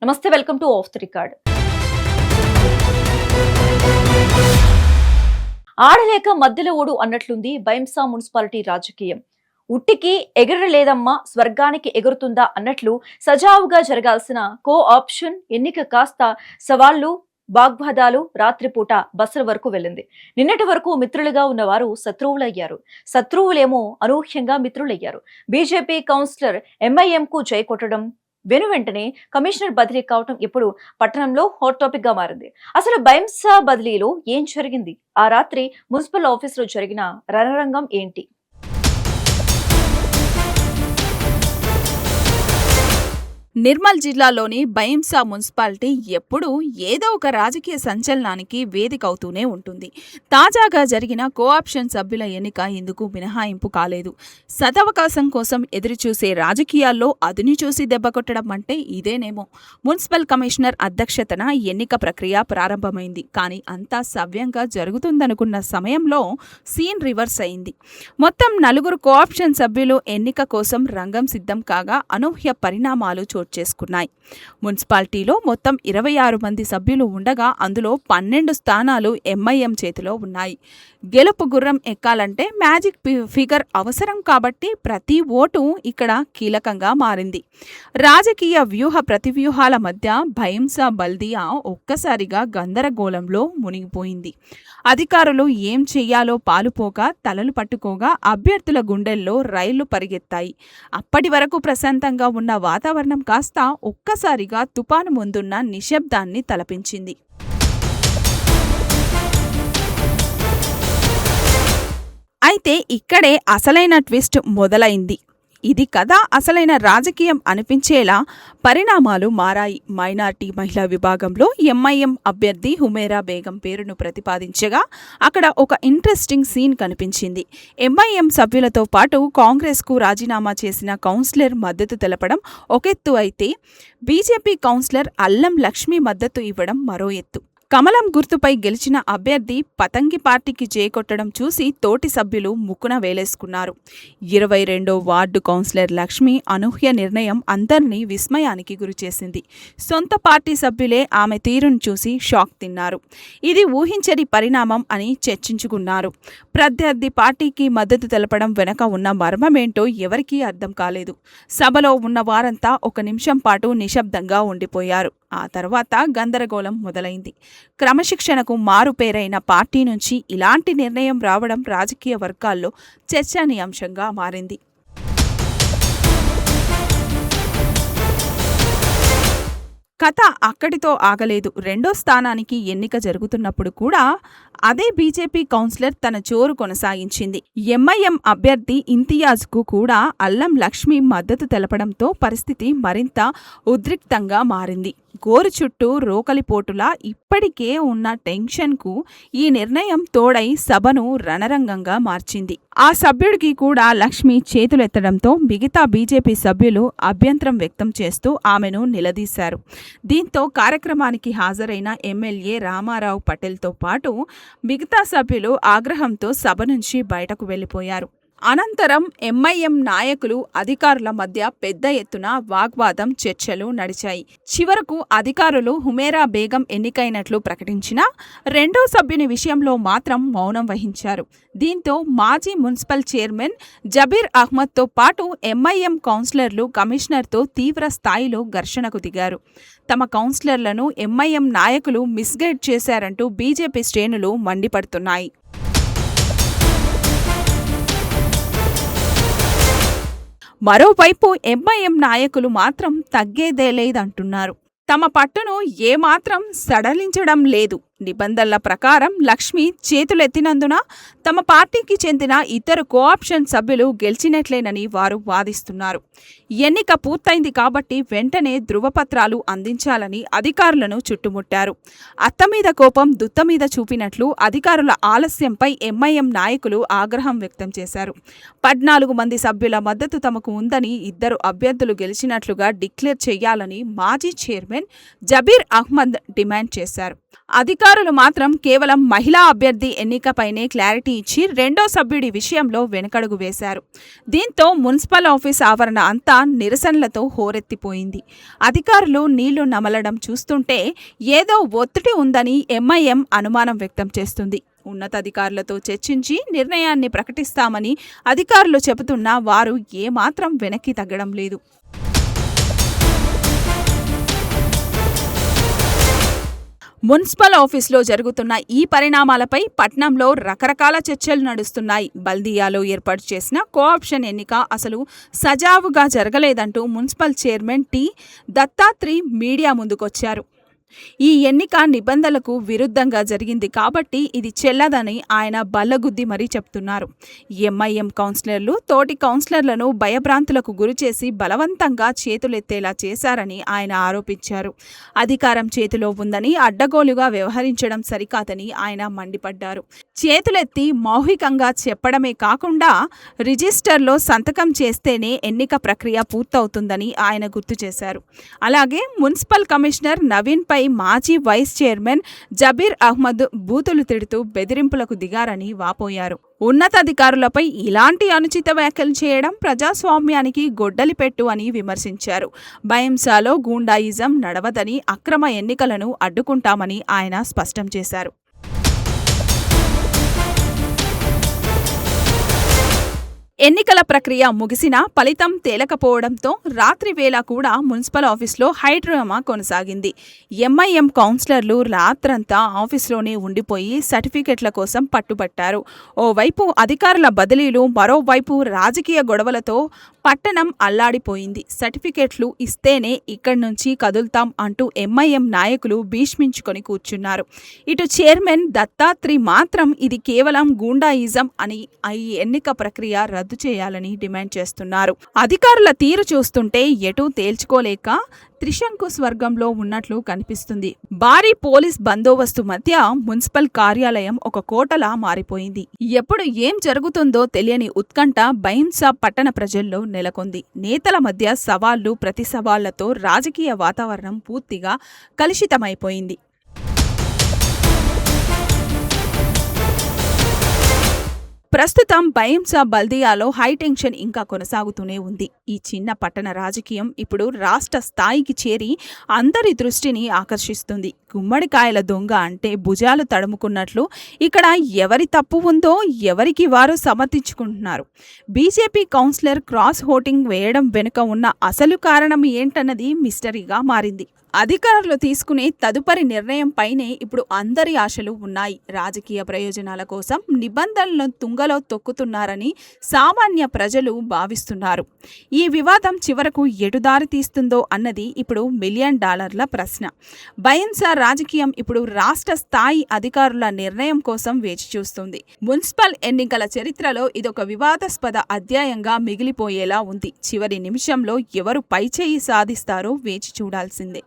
నమస్తే, welcome to off the record. ఆడలేక మధ్యలో ఓడు అన్నట్లుంది బైంసా మున్సిపాలిటీ రాజకీయం. ఉట్టికి ఎగరలేదమ్మా స్వర్గానికి ఎగురుతుందా అన్నట్లు సజావుగా జరగాల్సిన కో ఆప్షన్ ఎన్నిక కాస్త సవాళ్లు, వాగ్వాదాలు, రాత్రిపూట బస్సుల వరకు వెళ్ళింది. నిన్నటి వరకు మిత్రులుగా ఉన్నవారు శత్రువులయ్యారు, శత్రువులేమో అనూహ్యంగా మిత్రులయ్యారు. బీజేపీ కౌన్సిలర్ ఎంఐఎం కు జై కొట్టడం, వెంటనే కమిషనర్ బదిలీ కావటం ఇప్పుడు పట్టణంలో హాట్ టాపిక్ గా మారింది. అసలు బైంసా బదిలీలో ఏం జరిగింది? ఆ రాత్రి మున్సిపల్ ఆఫీసులో జరిగిన రణరంగం ఏంటి? నిర్మల్ జిల్లాలోని బైంసా మున్సిపాలిటీ ఎప్పుడూ ఏదో ఒక రాజకీయ సంచలనానికి వేదిక అవుతూనే ఉంటుంది. తాజాగా జరిగిన కోఆప్షన్ సభ్యుల ఎన్నిక ఇందుకు మినహాయింపు కాలేదు. సదవకాశం కోసం ఎదురుచూసే రాజకీయాల్లో అదుని చూసి దెబ్బకొట్టడం అంటే ఇదేనేమో. మున్సిపల్ కమిషనర్ అధ్యక్షతన ఎన్నిక ప్రక్రియ ప్రారంభమైంది. కానీ అంతా సవ్యంగా జరుగుతుందనుకున్న సమయంలో సీన్ రివర్స్ అయింది. మొత్తం 4 కోఆప్షన్ సభ్యులు ఎన్నిక కోసం రంగం సిద్ధం కాగా అనూహ్య పరిణామాలు చేసుకున్నాయి. మున్సిపాలిటీలో మొత్తం 26 మంది సభ్యులు ఉండగా అందులో 12 స్థానాలు ఎంఐఎం చేతిలో ఉన్నాయి. గెలుపు గుర్రం ఎక్కాలంటే మ్యాజిక్ ఫిగర్ అవసరం కాబట్టి ప్రతి ఓటు ఇక్కడ కీలకంగా మారింది. రాజకీయ వ్యూహ ప్రతివ్యూహాల మధ్య బైంసా బల్దియా ఒక్కసారిగా గందరగోళంలో మునిగిపోయింది. అధికారులు ఏం చెయ్యాలో పాలుపోక తలలు పట్టుకోగా అభ్యర్థుల గుండెల్లో రైళ్లు పరిగెత్తాయి. అప్పటి వరకు ప్రశాంతంగా ఉన్న వాతావరణం కాస్త ఒక్కసారిగా తుపాను ముందున్న నిశ్శబ్దాన్ని తలపించింది. అయితే ఇక్కడే అసలైన ట్విస్ట్ మొదలైంది. ఇది కథ అసలైన రాజకీయం అనిపించేలా పరిణామాలు మారాయి. మైనార్టీ మహిళా విభాగంలో ఎంఐఎం అభ్యర్థి హుమేరా బేగం పేరును ప్రతిపాదించగా అక్కడ ఒక ఇంట్రెస్టింగ్ సీన్ కనిపించింది. ఎంఐఎం సభ్యులతో పాటు కాంగ్రెస్కు రాజీనామా చేసిన కౌన్సిలర్ మద్దతు తెలపడం ఒకెత్తు అయితే, బీజేపీ కౌన్సిలర్ అల్లం లక్ష్మి మద్దతు ఇవ్వడం మరో ఎత్తు. కమలం గుర్తుపై గెలిచిన అభ్యర్థి పతంగి పార్టీకి చేకొట్టడం చూసి తోటి సభ్యులు ముక్కున వేలేసుకున్నారు. 22వ వార్డు కౌన్సిలర్ లక్ష్మి అనూహ్య నిర్ణయం అందరినీ విస్మయానికి గురిచేసింది. సొంత పార్టీ సభ్యులే ఆమె తీరును చూసి షాక్ తిన్నారు. ఇది ఊహించని పరిణామం అని చర్చించుకున్నారు. ప్రత్యర్థి పార్టీకి మద్దతు తెలపడం వెనక ఉన్న మర్మమేంటో ఎవరికీ అర్థం కాలేదు. సభలో ఉన్న వారంతా 1 నిమిషం పాటు నిశ్శబ్దంగా ఉండిపోయారు. ఆ తర్వాత గందరగోళం మొదలైంది. క్రమశిక్షణకు మారుపేరైన పార్టీ నుంచి ఇలాంటి నిర్ణయం రావడం రాజకీయ వర్గాల్లో చర్చనీయాంశంగా మారింది. కథ అక్కడితో ఆగలేదు. 2వ స్థానానికి ఎన్నిక జరుగుతున్నప్పుడు కూడా అదే బీజేపీ కౌన్సిలర్ తన జోరు కొనసాగించింది. ఎంఐఎం అభ్యర్థి ఇంతియాజ్కు కూడా అల్లం లక్ష్మి మద్దతు తెలపడంతో పరిస్థితి మరింత ఉద్రిక్తంగా మారింది. గోరు చుట్టూ రోకలిపోటులా ఇప్పటికే ఉన్న టెన్షన్కు ఈ నిర్ణయం తోడై సభను రణరంగంగా మార్చింది. ఆ సభ్యుడికి కూడా లక్ష్మి చేతులెత్తడంతో మిగతా బీజేపీ సభ్యులు అభ్యంతరం వ్యక్తం చేస్తూ ఆమెను నిలదీశారు. దీంతో కార్యక్రమానికి హాజరైన ఎమ్మెల్యే రామారావు పటేల్తో పాటు మిగతా సభ్యులు ఆగ్రహంతో సభ నుంచి బయటకు వెళ్లిపోయారు. అనంతరం ఎంఐఎం నాయకులు, అధికారుల మధ్య పెద్ద ఎత్తున వాగ్వాదం, చర్చలు నడిచాయి. చివరకు అధికారులు హుమేరా బేగం ఎన్నికైనట్లు ప్రకటించినా 2వ సభ్యుని విషయంలో మాత్రం మౌనం వహించారు. దీంతో మాజీ మున్సిపల్ చైర్మన్ జబీర్ అహ్మద్తో పాటు ఎంఐఎం కౌన్సిలర్లు కమిషనర్తో తీవ్ర స్థాయిలో ఘర్షణకు దిగారు. తమ కౌన్సిలర్లను ఎంఐఎం నాయకులు మిస్గైడ్ చేశారంటూ బీజేపీ శ్రేణులు మండిపడుతున్నాయి. మరోవైపు ఎంఐఎం నాయకులు మాత్రం తగ్గేదేలేదంటున్నారు. తమ పట్టును ఏమాత్రం సడలించడం లేదు. నిబంధనల ప్రకారం లక్ష్మి చేతులెత్తినందున తమ పార్టీకి చెందిన ఇద్దరు కోఆప్షన్ సభ్యులు గెలిచినట్లేనని వారు వాదిస్తున్నారు. ఎన్నిక పూర్తయింది కాబట్టి వెంటనే ధృవపత్రాలు అందించాలని అధికారులను చుట్టుముట్టారు. అత్తమీద కోపం దుత్తమీద చూపినట్లు అధికారుల ఆలస్యంపై ఎంఐఎం నాయకులు ఆగ్రహం వ్యక్తం చేశారు. 14 మంది సభ్యుల మద్దతు తమకు ఉందని, 2 అభ్యర్థులు గెలిచినట్లుగా డిక్లేర్ చేయాలని మాజీ చైర్మన్ జబీర్ అహ్మద్ డిమాండ్ చేశారు. అధికారులు అధికారులు మాత్రం కేవలం మహిళా అభ్యర్థి ఎన్నికపైనే క్లారిటీ ఇచ్చి రెండో సభ్యుడి విషయంలో వెనకడుగు వేశారు. దీంతో మున్సిపల్ ఆఫీస్ ఆవరణ అంతా నిరసనలతో హోరెత్తిపోయింది. అధికారులు నీళ్లు నమలడం చూస్తుంటే ఏదో ఒత్తిడి ఉందని ఎంఐఎం అనుమానం వ్యక్తం చేస్తుంది. ఉన్నతాధికారులతో చర్చించి నిర్ణయాన్ని ప్రకటిస్తామని అధికారులు చెబుతున్నా వారు ఏమాత్రం వెనక్కి తగ్గడం లేదు. మున్సిపల్ ఆఫీసులో జరుగుతున్న ఈ పరిణామాలపై పట్నంలో రకరకాల చర్చలు నడుస్తున్నాయి. బల్దియాలో ఏర్పాటు చేసిన కోఆప్షన్ ఎన్నిక అసలు సజావుగా జరగలేదంటూ municipal chairman T Dattatri media ముందుకొచ్చారు. ఈ ఎన్నిక నిబంధనలకు విరుద్ధంగా జరిగింది కాబట్టి ఇది చెల్లదని ఆయన బల్లగుద్ది మరీ చెప్తున్నారు. ఎంఐఎం కౌన్సిలర్లు తోటి కౌన్సిలర్లను భయభ్రాంతులకు గురిచేసి బలవంతంగా చేతులెత్తేలా చేశారని ఆయన ఆరోపించారు. అధికారం చేతిలో ఉందని అడ్డగోలుగా వ్యవహరించడం సరికాదని ఆయన మండిపడ్డారు. చేతులెత్తి మౌఖికంగా చెప్పడమే కాకుండా రిజిస్టర్లో సంతకం చేస్తేనే ఎన్నిక ప్రక్రియ పూర్తవుతుందని ఆయన గుర్తు చేశారు. అలాగే మున్సిపల్ కమిషనర్ నవీన్పై మాజీ వైస్ చైర్మన్ జబీర్ అహ్మద్ బూతులు తిడుతూ బెదిరింపులకు దిగారని వాపోయారు. ఉన్నతాధికారులపై ఇలాంటి అనుచిత వ్యాఖ్యలు చేయడం ప్రజాస్వామ్యానికి గొడ్డలి పెట్టు అని విమర్శించారు. బైంసాలో గూండాయిజం నడవదని, అక్రమ ఎన్నికలను అడ్డుకుంటామని ఆయన స్పష్టం చేశారు. ఎన్నికల ప్రక్రియ ముగిసినా ఫలితం తేలకపోవడంతో రాత్రి వేళ కూడా మున్సిపల్ ఆఫీసులో హైడ్రామా కొనసాగింది. ఎంఐఎం కౌన్సిలర్లు రాత్రంతా ఆఫీసులోనే ఉండిపోయి సర్టిఫికెట్ల కోసం పట్టుబట్టారు. ఓవైపు అధికారుల బదిలీలు, మరోవైపు రాజకీయ గొడవలతో పట్టణం అల్లాడిపోయింది. సర్టిఫికెట్లు ఇస్తేనే ఇక్కడి నుంచి కదులుతాం అంటూ ఎంఐఎం నాయకులు భీష్మించుకొని కూర్చున్నారు. ఇటు చైర్మన్ దత్తాత్రి మాత్రం ఇది కేవలం గూండాయిజం అని ఈ ఎన్నిక ప్రక్రియ రద్దు చేయాలని డిమాండ్ చేస్తున్నారు. అధికారుల తీరు చూస్తుంటే ఎటూ తేల్చుకోలేక త్రిశంకు స్వర్గంలో ఉన్నట్లు కనిపిస్తుంది. భారీ పోలీస్ బందోబస్తు మధ్య మున్సిపల్ కార్యాలయం ఒక కోటలా మారిపోయింది. ఎప్పుడు ఏం జరుగుతుందో తెలియని ఉత్కంఠ బైంసా పట్టణ ప్రజల్లో నెలకొంది. నేతల మధ్య సవాళ్లు, ప్రతి సవాళ్లతో రాజకీయ వాతావరణం పూర్తిగా కలుషితమైపోయింది. ప్రస్తుతం బైంసా బల్దియాలో హైటెన్షన్ ఇంకా కొనసాగుతూనే ఉంది. ఈ చిన్న పట్టణ రాజకీయం ఇప్పుడు రాష్ట్ర స్థాయికి చేరి అందరి దృష్టిని ఆకర్షిస్తుంది. గుమ్మడికాయల దొంగ అంటే భుజాలు తడుముకున్నట్లు ఇక్కడ ఎవరి తప్పు ఉందో ఎవరికి వారు సమర్థించుకుంటున్నారు. బీజేపీ కౌన్సిలర్ క్రాస్ ఓటింగ్ వేయడం వెనుక ఉన్న అసలు కారణం ఏంటన్నది మిస్టరీగా మారింది. అధికారులు తీసుకునే తదుపరి నిర్ణయంపైనే ఇప్పుడు అందరి ఆశలు ఉన్నాయి. రాజకీయ ప్రయోజనాల కోసం నిబంధనలను తుంగలో తొక్కుతున్నారని సామాన్య ప్రజలు భావిస్తున్నారు. ఈ వివాదం చివరకు ఎటు దారి తీస్తుందో అన్నది ఇప్పుడు $1 మిలియన్ ప్రశ్న. బైంసా రాజకీయం ఇప్పుడు రాష్ట్ర స్థాయి అధికారుల నిర్ణయం కోసం వేచి చూస్తుంది. మున్సిపల్ ఎన్నికల చరిత్రలో ఇదొక వివాదాస్పద అధ్యాయంగా మిగిలిపోయేలా ఉంది. చివరి నిమిషంలో ఎవరు పైచేయి సాధిస్తారో వేచి చూడాల్సిందే.